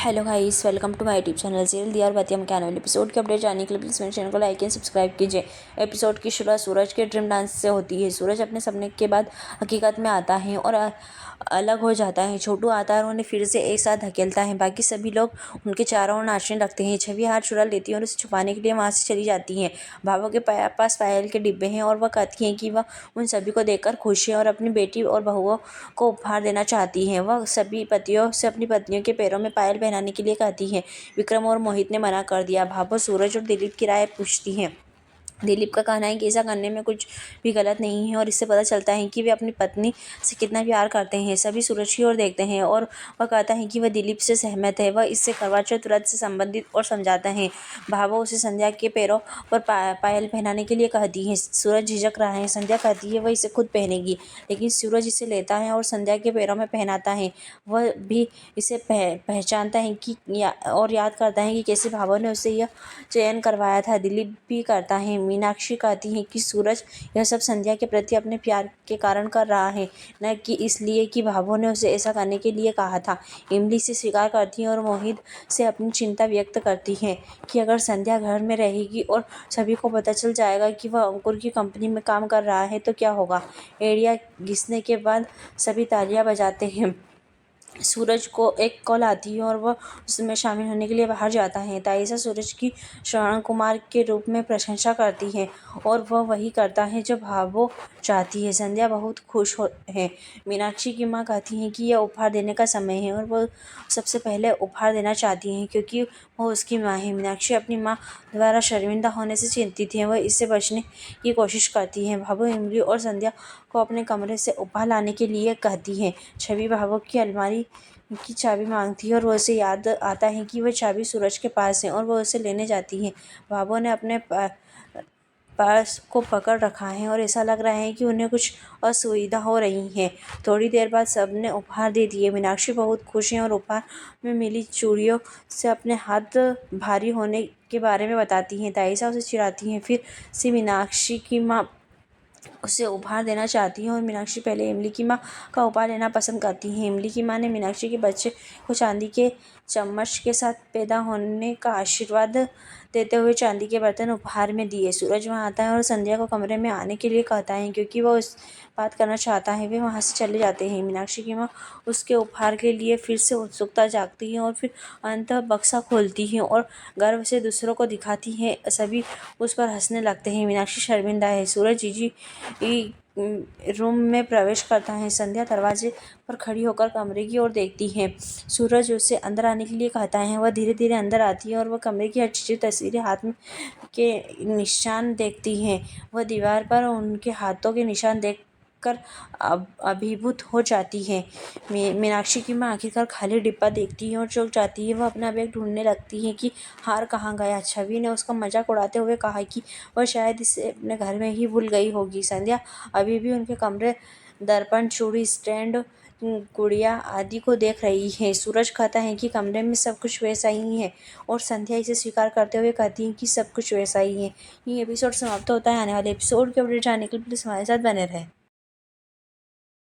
Hello guys, welcome to my YouTube channel serial Diya Aur बाती। हम क्या वाले एपिसोड के अपडेट जानने के लिए प्लीज़ मेरे चैनल को लाइक एंड सब्सक्राइब कीजिए। एपिसोड की शुरुआत सूरज के ड्रीम डांस से होती है। सूरज अपने सपने के बाद हकीकत में आता है और अलग हो जाता है। छोटू आता है और उन्हें फिर से एक साथ धकेलता है। बाकी सभी लोग उनके चारों ओर नाचने लगते हैं। छवि हाथ चुरा लेती है और उसे छुपाने के लिए वहाँ से चली जाती है। भावों के पास पायल के डिब्बे हैं और वह कहती है कि वह उन सभी को देखकर खुश है और अपनी बेटी और बहुओं को उपहार देना चाहती है। वह सभी पतियों से अपनी पत्नियों के पैरों में पायल पहनाने के लिए कहती है। विक्रम और मोहित ने मना कर दिया। भाभो सूरज और दिलीप की राय पूछती हैं। दिलीप का कहना है कि ऐसा करने में कुछ भी गलत नहीं है और इससे पता चलता है कि वे अपनी पत्नी से कितना प्यार करते हैं। सभी सूरज की ओर देखते हैं और वह कहता है कि वह दिलीप से सहमत है। वह इससे करवा चौथ व्रत से संबंधित और समझाता है। भाभो उसे संध्या के पैरों पर पायल पहनाने के लिए कहती है। सूरज झिझक रहा है। संध्या कहती है वह इसे खुद पहनेगी, लेकिन सूरज इसे लेता है और संध्या के पैरों में पहनाता है। वह भी इसे पहचानता है कि और याद करता है कि कैसे भाभो ने उसे यह चयन करवाया था। दिलीप भी करता है। मीनाक्षी कहती है कि सूरज यह सब संध्या के प्रति अपने प्यार के कारण कर रहा है, न कि इसलिए कि भाभो ने उसे ऐसा करने के लिए कहा था। इमली से स्वीकार करती है और मोहित से अपनी चिंता व्यक्त करती है कि अगर संध्या घर में रहेगी और सभी को पता चल जाएगा कि वह अंकुर की कंपनी में काम कर रहा है तो क्या होगा। एड़िया घिसने के बाद सभी तालियां बजाते हैं। सूरज को एक कॉल आती है और वह उसमें शामिल होने के लिए बाहर जाता है। ताइसा सूरज की श्रवण कुमार के रूप में प्रशंसा करती है और वह वही करता है जो भाभो चाहती है। संध्या बहुत खुश है। मीनाक्षी की माँ कहती है कि यह उपहार देने का समय है और वह सबसे पहले उपहार देना चाहती है क्योंकि वह उसकी माँ है। मीनाक्षी अपनी माँ द्वारा शर्मिंदा होने से चिंतित है। वह इससे बचने की कोशिश करती है। भाभो इमली और संध्या को अपने कमरे से उपहार लाने के लिए कहती है। छवि भाभो की अलमारी की चाबी मांगती है और उसे याद आता है कि वह चाबी सूरज के पास है और वह उसे लेने जाती है। भाभो ने अपने पास को पकड़ रखा है और ऐसा लग रहा है कि उन्हें कुछ असुविधा हो रही है। थोड़ी देर बाद सबने उपहार दे दिए। मीनाक्षी बहुत खुश है और उपहार में मिली चूड़ियों से अपने हाथ भारी होने के बारे में बताती हैं। ताइसा उसे चिढ़ाती हैं। फिर से मीनाक्षी की माँ उसे उपहार देना चाहती है और मीनाक्षी पहले इमली की माँ का उपहार लेना पसंद करती है। इमली की माँ ने मीनाक्षी के बच्चे को चांदी के चम्मच के साथ पैदा होने का आशीर्वाद देते हुए चांदी के बर्तन उपहार में दिए। सूरज वहाँ आता है और संध्या को कमरे में आने के लिए कहता है क्योंकि वह उस बात करना चाहता है। वे वहाँ से चले जाते हैं। मीनाक्षी की माँ उसके उपहार के लिए फिर से उत्सुकता जागती है और फिर अंततः बक्सा खोलती है और गर्व से दूसरों को दिखाती है। सभी उस पर हंसने लगते हैं। मीनाक्षी शर्मिंदा है। सूरज जीजी रूम में प्रवेश करता है। संध्या दरवाजे पर खड़ी होकर कमरे की ओर देखती है। सूरज उसे अंदर आने के लिए कहता है। वह धीरे धीरे अंदर आती है और वह कमरे की हटची तस्वीरें हाथ में के निशान देखती है। वह दीवार पर उनके हाथों के निशान देख कर अभिभूत हो जाती है। मीनाक्षी की माँ आखिरकार खाली डिब्बा देखती है और चौंक जाती है। वह अपना बैग ढूंढने लगती है कि हार कहाँ गया। छवि ने उसका मजाक उड़ाते हुए कहा कि वह शायद इसे अपने घर में ही भूल गई होगी। संध्या अभी भी उनके कमरे दर्पण, चूड़ी स्टैंड, गुड़िया आदि को देख रही है। सूरज कहता है कि कमरे में सब कुछ वैसा ही है और संध्या इसे स्वीकार करते हुए कहती है कि सब कुछ वैसा ही है। ये एपिसोड समाप्त होता है। आने वाले एपिसोड के अपडेट जानने के लिए प्लीज़ हमारे साथ बने रहें।